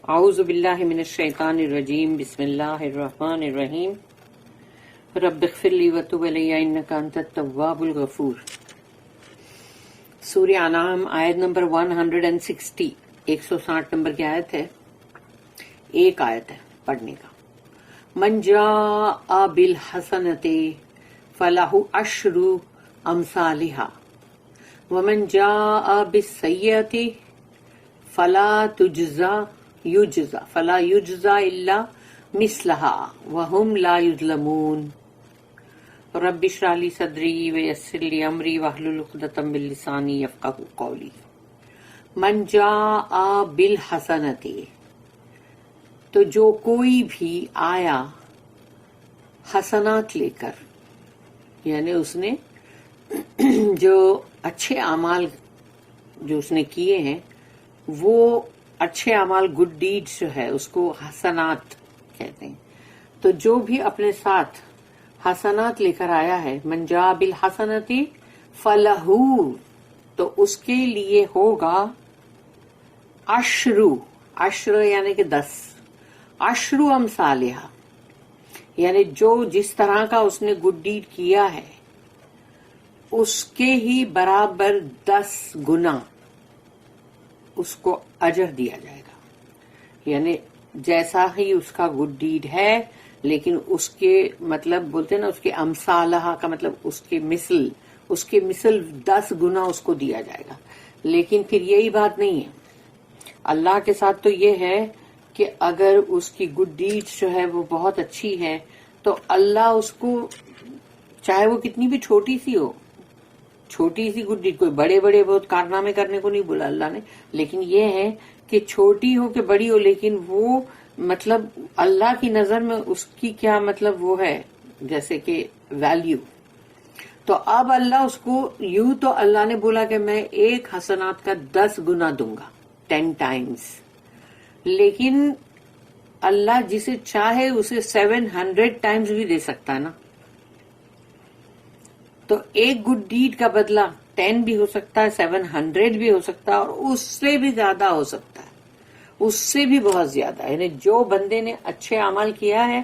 اعوذ باللہ من الشیطان الرجیم بسم اللہ الرحمن الرحیم رب اغفر لی وتب علی انک انت التواب الغفور۔ سورہ انعام آیت نمبر 160، 160 نمبر کی آیت ہے، ایک آیت ہے پڑھنے کا۔ من جاء بالحسنۃ فلہ عشر امثالھا ومن جاء بالسیئۃ فلا یجزا الا مثلها وهم لا یظلمون۔ رب اشرح لی صدری ویسر لی امری واحلل عقدۃ من لسانی یفقهوا قولی۔ من جاء بالحسنۃ، تو جو کوئی بھی آیا حسنات لے کر، یعنی اس نے جو اچھے اعمال جو اس نے کیے ہیں وہ اچھے اعمال، گڈ ڈیڈز جو ہے اس کو حسنات کہتے ہیں۔ تو جو بھی اپنے ساتھ حسنات لے کر آیا ہے، من جاء بالحسنۃ فلہ، تو اس کے لیے ہوگا عشر یعنی کہ 10، عشر امثالھا، یعنی جو جس طرح کا اس نے گڈ ڈیڈ کیا ہے اس کے ہی برابر 10 گنا اس کو اجر دیا جائے گا۔ یعنی جیسا ہی اس کا گڈ ڈیڈ ہے، لیکن اس کے مطلب بولتے ہیں نا، اس کے امثالہ کا مطلب اس کے مثل 10 گنا اس کو دیا جائے گا۔ لیکن پھر یہی بات نہیں ہے، اللہ کے ساتھ تو یہ ہے کہ اگر اس کی گڈ ڈیڈ جو ہے وہ بہت اچھی ہے تو اللہ اس کو، چاہے وہ کتنی بھی چھوٹی سی ہو، چھوٹی سی گڈ ڈیڈ، کوئی بڑے بڑے بہت کارنامے کرنے کو نہیں بولا اللہ نے، لیکن یہ ہے کہ چھوٹی ہو کہ بڑی ہو، لیکن وہ مطلب اللہ کی نظر میں اس کی کیا مطلب وہ ہے، جیسے کہ ویلیو۔ تو اب اللہ اس کو یوں، تو اللہ نے بولا کہ میں ایک حسنات کا 10 گنا دوں گا، 10 ٹائمز، لیکن اللہ جسے چاہے اسے 700 ٹائمز بھی دے سکتا ہے نا۔ تو ایک گڈ ڈیڈ کا بدلہ 10 بھی ہو سکتا ہے، 700 بھی ہو سکتا ہے، اور اس سے بھی زیادہ ہو سکتا ہے، اس سے بھی بہت زیادہ۔ یعنی جو بندے نے اچھے عمل کیا ہے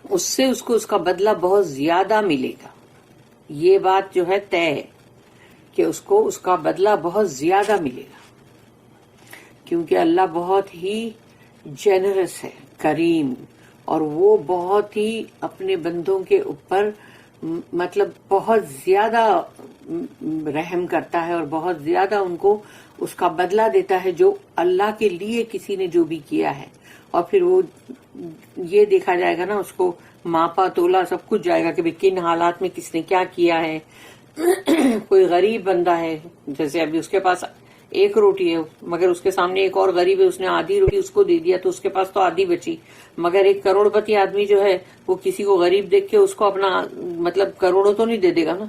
اس سے اس کو اس کا بدلہ بہت زیادہ ملے گا۔ یہ بات جو ہے طے ہے کہ اس کو اس کا بدلہ بہت زیادہ ملے گا، کیونکہ اللہ بہت ہی جنرس ہے، کریم، اور وہ بہت ہی اپنے بندوں کے اوپر مطلب بہت زیادہ رحم کرتا ہے، اور بہت زیادہ ان کو اس کا بدلہ دیتا ہے جو اللہ کے لیے کسی نے جو بھی کیا ہے۔ اور پھر وہ یہ دیکھا جائے گا نا، اس کو ماپا تولا سب کچھ جائے گا کہ کن حالات میں کس نے کیا کیا ہے۔ کوئی غریب بندہ ہے، جیسے ابھی اس کے پاس ایک روٹی ہے مگر اس کے سامنے ایک اور غریب ہے، اس نے آدھی روٹی اس کو دے دیا تو اس کے پاس تو آدھی بچی، مگر ایک کروڑ پتی آدمی جو ہے وہ کسی کو غریب دیکھ کے اس کو اپنا مطلب کروڑوں تو نہیں دے دے گا نا۔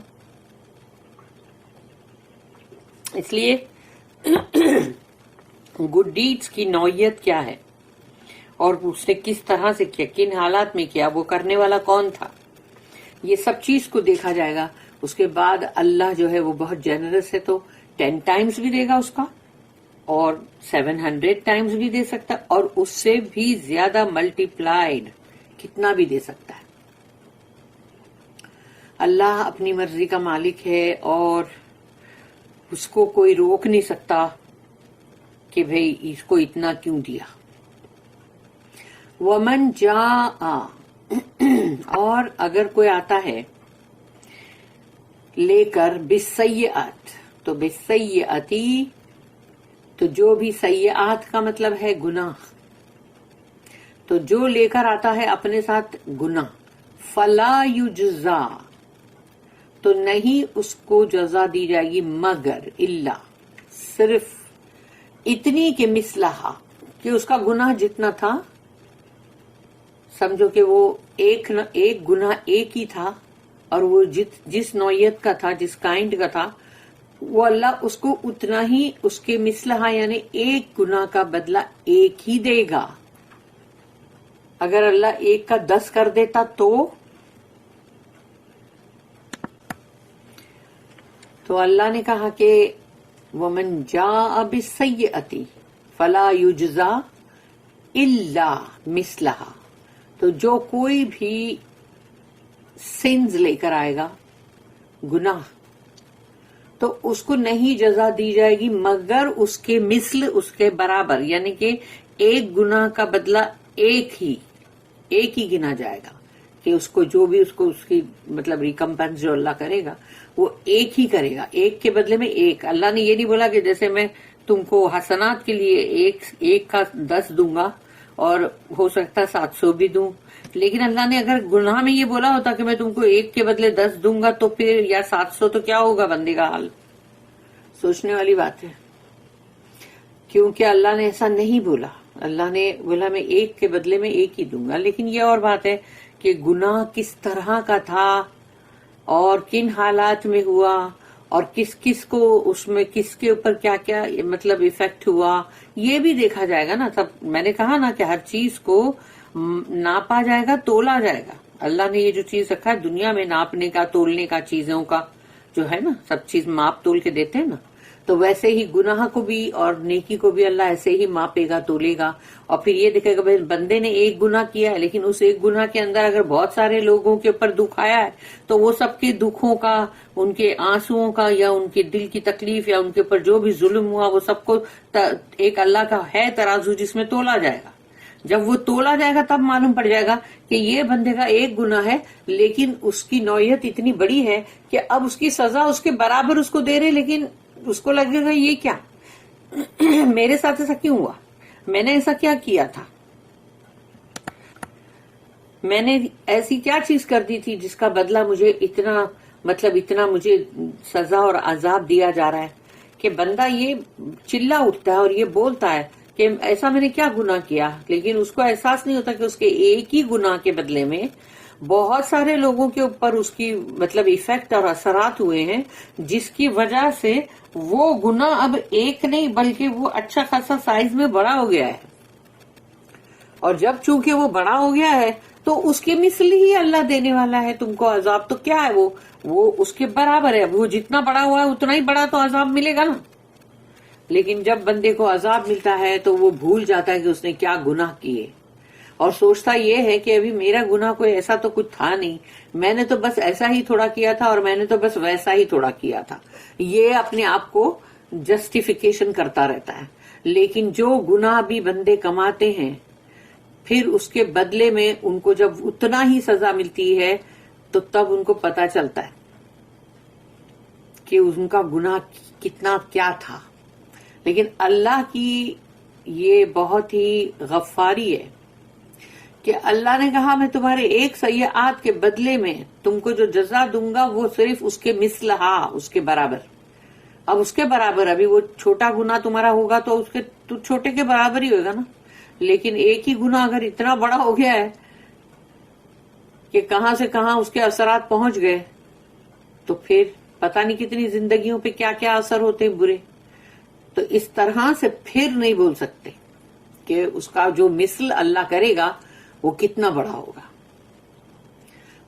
اس لیے گڈ ڈیڈز کی نوعیت کیا ہے اور اس نے کس طرح سے کیا، کن حالات میں کیا، وہ کرنے والا کون تھا، یہ سب چیز کو دیکھا جائے گا۔ اس کے بعد اللہ جو ہے وہ بہت جنرس ہے، تو 10 ٹائمز بھی دے گا اس کا، اور 700 ٹائمز بھی دے سکتا ہے، اور اس سے بھی زیادہ ملٹی پلائیڈ کتنا بھی دے سکتا ہے۔ اللہ اپنی مرضی کا مالک ہے، اور اس کو کوئی روک نہیں سکتا کہ بھئی اس کو اتنا کیوں دیا۔ ومن جاء، اور اگر کوئی آتا ہے لے کر بالسیئات، تو بالسیئاتی، تو جو بھی سیئات کا مطلب ہے گناہ، تو جو لے کر آتا ہے اپنے ساتھ گناہ، فلا یجزا، تو نہیں اس کو جزا دی جائے گی مگر الا، صرف اتنی کہ مثلہا، کہ اس کا گناہ جتنا تھا، سمجھو کہ وہ ایک گناہ ایک ہی تھا، اور وہ جس نوعیت کا تھا، جس کائنڈ کا تھا، وہ اللہ اس کو اتنا ہی، اس کے مثلہا یعنی ایک گناہ کا بدلہ ایک ہی دے گا۔ اگر اللہ ایک کا 10 کر دیتا تو اللہ نے کہا کہ وَمَنْ جَاءَ بِالسَّيِّئَةِ فلا یجزا الا مثلہا، تو جو کوئی بھی سنز لے کر آئے گا، گناہ، تو اس کو نہیں جزا دی جائے گی مگر اس کے مثل، اس کے برابر، یعنی کہ ایک گناہ کا بدلہ ایک ہی گنا جائے گا، کہ اس کو جو بھی اس کی مطلب ریکمپنس جو اللہ کرے گا وہ ایک ہی کرے گا، ایک کے بدلے میں ایک۔ اللہ نے یہ نہیں بولا کہ جیسے میں تم کو حسنات کے لیے ایک کا 10 دوں گا اور ہو سکتا 700 بھی دوں، لیکن اللہ نے اگر گناہ میں یہ بولا ہوتا کہ میں تم کو ایک کے بدلے 10 دوں گا تو پھر یا 700 تو کیا ہوگا بندے کا حال؟ سوچنے والی بات ہے، کیونکہ اللہ نے ایسا نہیں بولا۔ اللہ نے بولا میں ایک کے بدلے میں ایک ہی دوں گا، لیکن یہ اور بات ہے کہ گناہ کس طرح کا تھا اور کن حالات میں ہوا اور کس کو اس میں کس کے اوپر کیا کیا مطلب ایفیکٹ ہوا، یہ بھی دیکھا جائے گا نا۔ سب میں نے کہا نا کہ ہر چیز کو ناپا جائے گا، تولا جائے گا۔ اللہ نے یہ جو چیز رکھا ہے دنیا میں ناپنے کا، تولنے کا، چیزوں کا جو ہے نا، سب چیز ماپ تول کے دیتے ہیں نا، تو ویسے ہی گناہ کو بھی اور نیکی کو بھی اللہ ایسے ہی ماپے گا، تولے گا، اور پھر یہ دیکھے گا بندے نے ایک گناہ کیا ہے، لیکن اس ایک گناہ کے اندر اگر بہت سارے لوگوں کے اوپر دکھ آیا ہے تو وہ سب کے دکھوں کا، ان کے آنسوؤں کا یا ان کے دل کی تکلیف یا ان کے اوپر جو بھی ظلم ہوا وہ سب کو ایک اللہ کا ہے ترازو جس میں تولا جائے گا۔ جب وہ تولا جائے گا تب معلوم پڑ جائے گا کہ یہ بندے کا ایک گناہ ہے لیکن اس کی نوعیت اتنی بڑی ہے کہ اب اس کی سزا اس کے برابر اس کو دے رہے، لیکن اس کو لگے گا یہ کیا، میرے ساتھ ایسا کیوں ہوا، میں نے ایسا کیا کیا تھا، میں نے ایسی کیا چیز کر دی تھی جس کا بدلہ مجھے اتنا مجھے سزا اور عذاب دیا جا رہا ہے، کہ بندہ یہ چلا اٹھتا ہے اور یہ بولتا ہے کہ ایسا میں نے کیا گناہ کیا، لیکن اس کو احساس نہیں ہوتا کہ اس کے ایک ہی گناہ کے بدلے میں بہت سارے لوگوں کے اوپر اس کی مطلب ایفیکٹ اور اثرات ہوئے ہیں، جس کی وجہ سے وہ گناہ اب ایک نہیں بلکہ وہ اچھا خاصا سائز میں بڑا ہو گیا ہے، اور جب چونکہ وہ بڑا ہو گیا ہے تو اس کے مثل ہی اللہ دینے والا ہے تم کو عذاب، تو کیا ہے وہ اس کے برابر ہے، وہ جتنا بڑا ہوا ہے اتنا ہی بڑا تو عذاب ملے گا نا۔ لیکن جب بندے کو عذاب ملتا ہے تو وہ بھول جاتا ہے کہ اس نے کیا گناہ کیے، اور سوچتا یہ ہے کہ ابھی میرا گناہ کوئی ایسا تو کچھ تھا نہیں، میں نے تو بس ایسا ہی تھوڑا کیا تھا اور میں نے تو بس ویسا ہی تھوڑا کیا تھا، یہ اپنے آپ کو جسٹیفیکیشن کرتا رہتا ہے۔ لیکن جو گناہ بھی بندے کماتے ہیں پھر اس کے بدلے میں ان کو جب اتنا ہی سزا ملتی ہے تو تب ان کو پتا چلتا ہے کہ ان کا گناہ کتنا کیا تھا۔ لیکن اللہ کی یہ بہت ہی غفاری ہے کہ اللہ نے کہا میں تمہارے ایک سیئات کے بدلے میں تم کو جو جزا دوں گا وہ صرف اس کے مثلہا، اس کے برابر۔ اب اس کے برابر، ابھی وہ چھوٹا گناہ تمہارا ہوگا تو اس کے تو چھوٹے کے برابر ہی ہوگا نا، لیکن ایک ہی گناہ اگر اتنا بڑا ہو گیا ہے کہ کہاں سے کہاں اس کے اثرات پہنچ گئے تو پھر پتہ نہیں کتنی زندگیوں پہ کیا کیا اثر ہوتے ہیں برے۔ تو اس طرح سے پھر نہیں بول سکتے کہ اس کا جو مثل اللہ کرے گا وہ کتنا بڑا ہوگا۔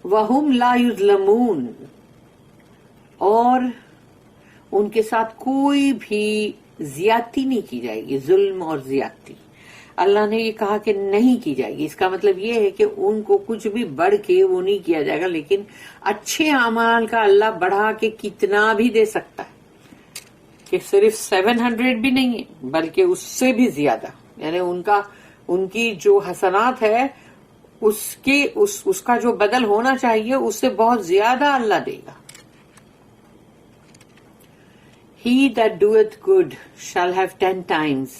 وَهُمْ لَا يُظْلَمُونَ، اور ان کے ساتھ کوئی بھی زیادتی نہیں کی جائے گی، ظلم اور زیادتی اللہ نے یہ کہا کہ نہیں کی جائے گی۔ اس کا مطلب یہ ہے کہ ان کو کچھ بھی بڑھ کے وہ نہیں کیا جائے گا، لیکن اچھے اعمال کا اللہ بڑھا کے کتنا بھی دے سکتا ہے، کہ صرف 700 بھی نہیں ہے بلکہ اس سے بھی زیادہ، یعنی ان کی جو حسنات ہے اس کا جو بدل ہونا چاہیے اس سے بہت زیادہ اللہ دے گا۔ He that doeth good shall have 10 times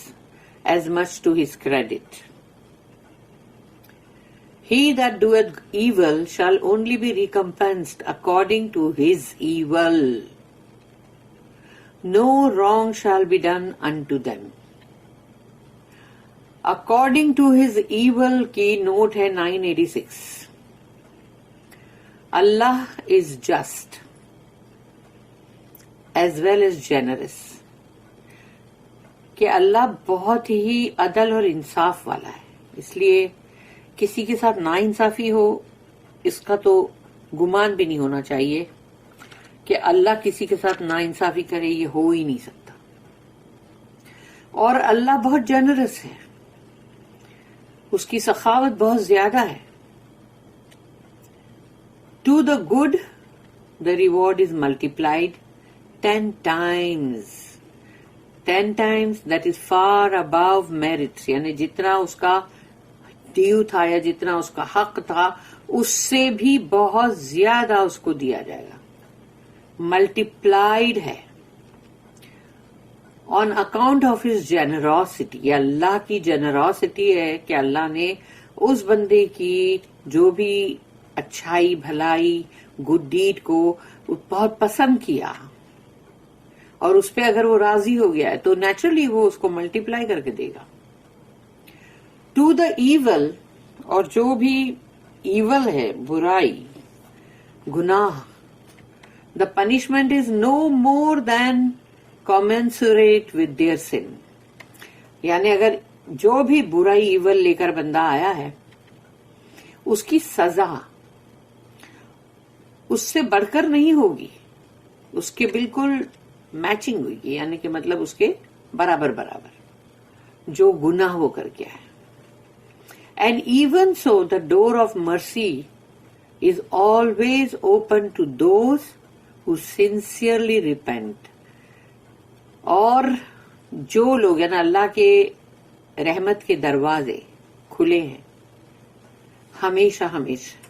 as much to his credit. He that doeth evil shall only be recompensed according to his evil. No wrong shall be done unto them. According to his evil کی note ہے 986۔ اللہ is just as well as generous، کہ اللہ بہت ہی عدل اور انصاف والا ہے، اس لیے کسی کے ساتھ ناانصافی ہو اس کا تو گمان بھی نہیں ہونا چاہیے کہ اللہ کسی کے ساتھ ناانصافی کرے، یہ ہو ہی نہیں سکتا۔ اور اللہ بہت جنرس ہے، اس کی سخاوت بہت زیادہ ہے. To the good the reward is multiplied 10 times. 10 times, that is far above merits. یعنی جتنا اس کا ڈیو تھا یا جتنا اس کا حق تھا اس سے بھی بہت زیادہ اس کو دیا جائے گا. ملٹیپلائڈ ہے. On account of his generosity, یہ اللہ کی جنراسٹی ہے کہ اللہ نے اس بندے کی جو بھی اچھائی بھلائی گڈ ڈیڈ کو بہت پسند کیا، اور اس پہ اگر وہ راضی ہو گیا ہے تو نیچرلی وہ اس کو ملٹیپلائی کر کے دے گا. ٹو دا ایول، اور جو بھی ایول ہے، برائی، گناہ، the punishment is no more than commensurate with their sin. یعنی اگر جو بھی برائی ایول لے کر بندہ آیا ہے اس کی سزا اس سے بڑھ کر نہیں ہوگی، اس کے بالکل میچنگ ہوگی، یعنی کہ مطلب اس کے برابر برابر جو گناہ وہ کر کے ہے. And even so the door of mercy is always open to those who sincerely repent. اور جو لوگ یعنی اللہ کے رحمت کے دروازے کھلے ہیں ہمیشہ ہمیشہ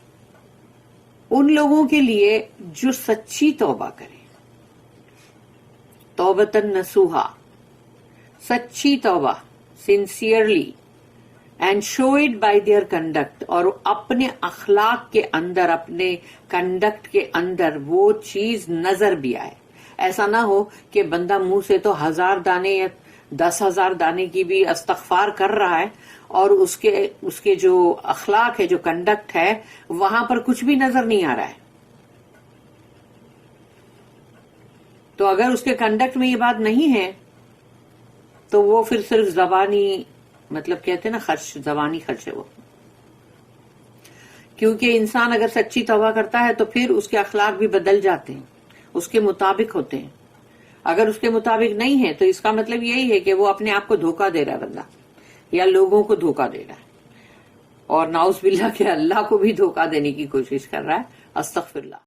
ان لوگوں کے لیے جو سچی توبہ کرے، توبتاً نصوحا، سچی توبہ، sincerely, and show it by their conduct, اور اپنے اخلاق کے اندر، اپنے کنڈکٹ کے اندر وہ چیز نظر بھی آئے. ایسا نہ ہو کہ بندہ منہ سے تو 1000 دانے یا 10,000 دانے کی بھی استغفار کر رہا ہے اور اس کے جو اخلاق ہے، جو کنڈکٹ ہے، وہاں پر کچھ بھی نظر نہیں آ رہا ہے. تو اگر اس کے کنڈکٹ میں یہ بات نہیں ہے تو وہ پھر صرف زبانی، مطلب کہتے ہیں نا خرچ، زبانی خرچ ہے وہ. کیونکہ انسان اگر سچی توبہ کرتا ہے تو پھر اس کے اخلاق بھی بدل جاتے ہیں، اس کے مطابق ہوتے ہیں. اگر اس کے مطابق نہیں ہے تو اس کا مطلب یہی ہے کہ وہ اپنے آپ کو دھوکہ دے رہا ہے بندہ، یا لوگوں کو دھوکہ دے رہا ہے، اور نعوذ باللہ کہ اللہ کو بھی دھوکہ دینے کی کوشش کر رہا ہے. استغفر اللہ.